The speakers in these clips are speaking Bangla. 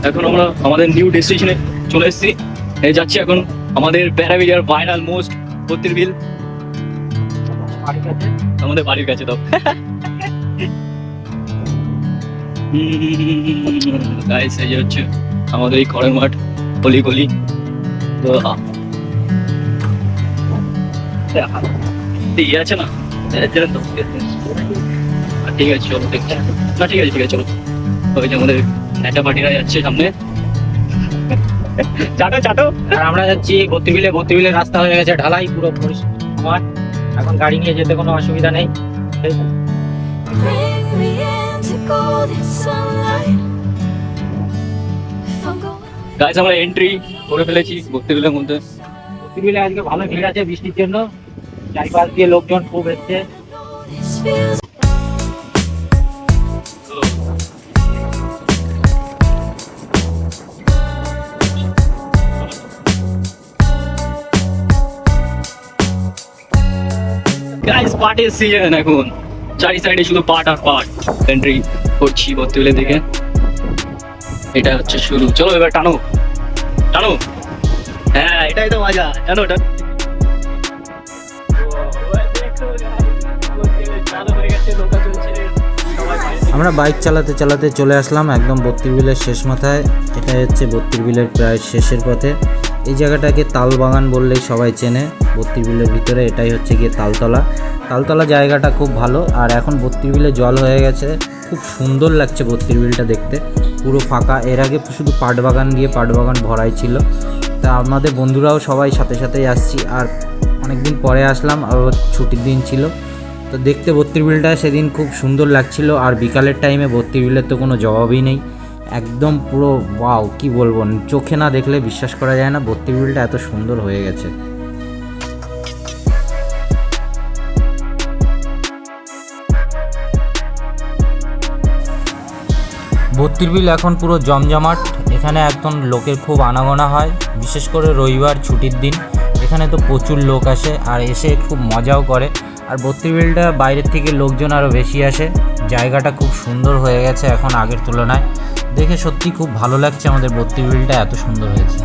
এখন আমরা আমাদের নিউ ডেস্টিনেশনে চলে এসেছি। এই যাচ্ছি এখন আমাদের প্যারামিডিয়ার ভাইরাল মোস্ট বত্রিশ বিল আমাদের বাড়ির কাছে। তো গাইস এই যে হচ্ছে আমাদের এই খড়ের মাঠ, গলি গলি। তো ইয়ে আছে না, তো ঠিক আছে চলো দেখছি না, ঠিক আছে ঠিক আছে চলো। ওই যে আমাদের নেতা পার্টিরা যাচ্ছে সামনে, চাটো চাটো। আর আমরা যাচ্ছি বত্রিবিলে। বত্রিবিলের রাস্তা হয়ে গেছে ঢালাই, পুরো পরিষ্কার। এখন গাড়ি নিয়ে যেতে কোনো অসুবিধা নেই। গাইস আমরা এন্ট্রি করে ফেলেছি বত্রিবিলের মধ্যে। বত্রিবিলে আজকে ভালো ভিড় আছে বৃষ্টির জন্য, চারিপাশ দিয়ে লোকজন খুব এসছে। গাইস পার্টির সিজন, এখন চারি সাইডে শুধু পার্ট আর পার্ট। এন্ট্রি করছি বত্রিবিলের দিকে, এটা হচ্ছে শুরু। চলো এবার টানো টানো, হ্যাঁ এটাই তো মজা, জানো ওটা। আমরা বাইক চালাতে চালাতে চলে আসলাম একদম বত্রিবিলের শেষ মাথায়। এটা হচ্ছে বত্রিবিলের প্রায় শেষের পথে। এই জায়গাটাকে তালবাগান বললেই সবাই চেনে। বত্রিবিলের ভিতরে এটাই হচ্ছে গিয়ে তালতলা। তালতলা জায়গাটা খুব ভালো। আর এখন বত্রিবিলে জল হয়ে গেছে, খুব সুন্দর লাগছে বত্রিবিলটা দেখতে, পুরো ফাঁকা। এর আগে শুধু পাট বাগান গিয়ে পাট বাগান ভরাই ছিল। তা আমাদের বন্ধুরাও সবাই সাথে সাথেই আসছি। আর অনেকদিন পরে আসলাম, আর ছুটির দিন ছিল, তো দেখতে বত্রিবিলটা সেদিন খুব সুন্দর লাগছিল। আর বিকালের টাইমে বত্রিবিলের তো কোনো জবাবই নেই, একদম পুরো ওয়াও, কি বলবো, চোখে না দেখলে বিশ্বাস করা যায় না বত্রিবিলটা এত সুন্দর হয়ে গেছে। বত্রিবিল এখন পুরো জমজমাট। এখানে একদম লোকের খুব আনাগোনা হয়, বিশেষ করে রবিবার ছুটির দিন। এখানে তো প্রচুর লোক আসে আর এসে খুব মজাও করে। আর বত্রিবিলটা বাইরের থেকে লোকজন আরও বেশি আসে। জায়গাটা খুব সুন্দর হয়ে গেছে এখন আগের তুলনায়। দেখে সত্যি খুব ভালো লাগছে, আমাদের বত্রিবিলটা এত সুন্দর হয়েছে।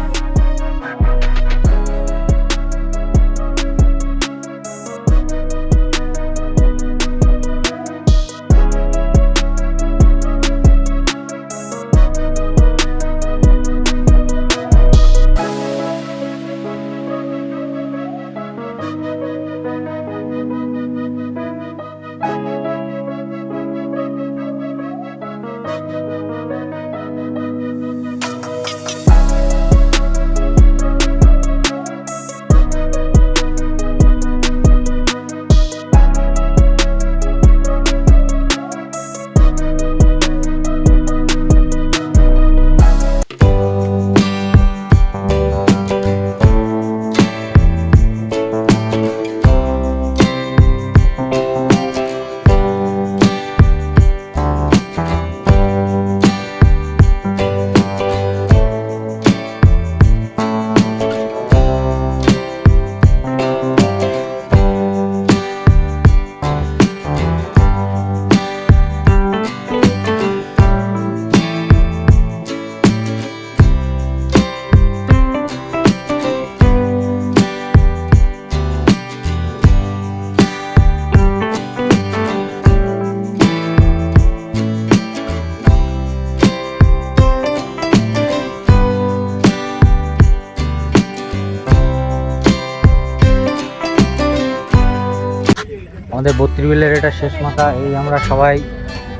আমাদের বত্রিবিলের এটা শেষ মাথা। এই আমরা সবাই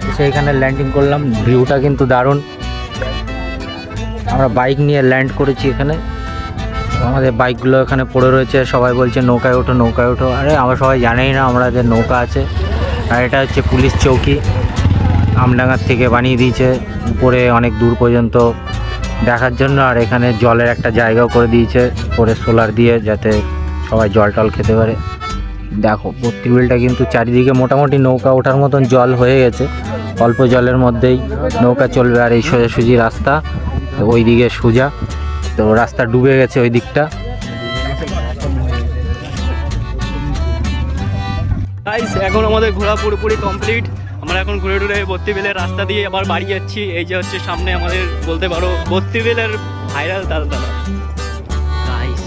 এসে এখানে ল্যান্ডিং করলাম। ভিউটা কিন্তু দারুণ। আমরা বাইক নিয়ে ল্যান্ড করেছি এখানে। আমাদের বাইকগুলো এখানে পড়ে রয়েছে, সবাই বলছে নৌকায় ওঠো নৌকায় ওঠো। আরে আমরা সবাই জানেই না আমরা যে নৌকা আছে। আর এটা হচ্ছে পুলিশ চৌকি, আমডাঙ্গার থেকে বানিয়ে দিয়েছে উপরে অনেক দূর পর্যন্ত দেখার জন্য। আর এখানে জলের একটা জায়গাও করে দিয়েছে পরে সোলার দিয়ে, যাতে সবাই জল টল খেতে পারে। দেখো বত্রিবিলটা কিন্তু চারিদিকে মোটামুটি নৌকা ওঠার মতন জল হয়ে গেছে, অল্প জলের মধ্যেই নৌকা চলবে। আর এই সোজাসুজি রাস্তা, ওই দিকে সোজা, তো রাস্তা ডুবে গেছে ওই দিকটা। গাইস এখন আমাদের ঘোরা পুরোপুরি কমপ্লিট। আমরা এখন ঘুরে ঘুরে বত্রিবেলের রাস্তা দিয়ে আবার বাড়ি যাচ্ছি। এই যে হচ্ছে সামনে আমাদের বলতে পারো বত্রিবেলের ভাইরাল তালতলা। গাইস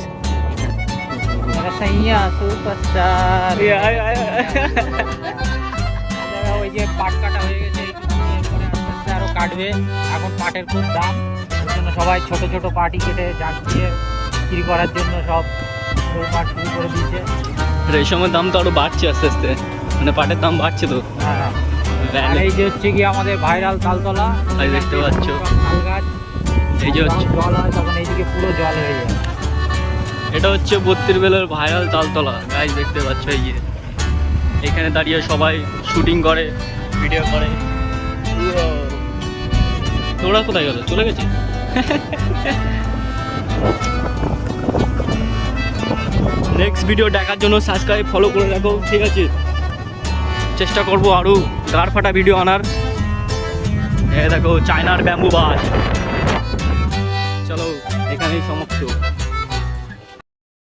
সুপারস্টার ওই যে পাট কাটা হয়ে গেছে, এইটুকু এরপরে আস্তে আস্তে আরো কাটবে। এখন পাটের খুব দাম, ওই জন্য সবাই ছোট ছোট পাটি কেটে জাগ দিয়ে বিক্রি করার জন্য সব পাট শুরু করে দিয়েছে। রেশমের দাম তো আরো বাড়ছে আস্তে আস্তে, মানে পাটের দাম বাড়ছে তো। হ্যাঁ, আর এই যে হচ্ছে কি আমাদের ভাইরাল তালতলা, এই দেখতে পাচ্ছ। তাল গাছ, এই যে হচ্ছে জল হয় তখন এইদিকে পুরো জল হয়ে যায়। এটা হচ্ছে বত্রিবেলের ভাইরাল তালতলা। গাইস দেখতে পাচ্ছ, এই যে এখানে দাঁড়িয়ে সবাই শুটিং করে, ভিডিও করে। তোরা কোথায় গেল? চলে গেছে। নেক্সট ভিডিও দেখার জন্য সাবস্ক্রাইব ফলো করে রাখো, ঠিক আছে? চেষ্টা করবো আরও গাড় ফাটা ভিডিও আনার। দেখো চায়নার ব্যাম্বু বাস। চলো এখানেই সমাপ্ত।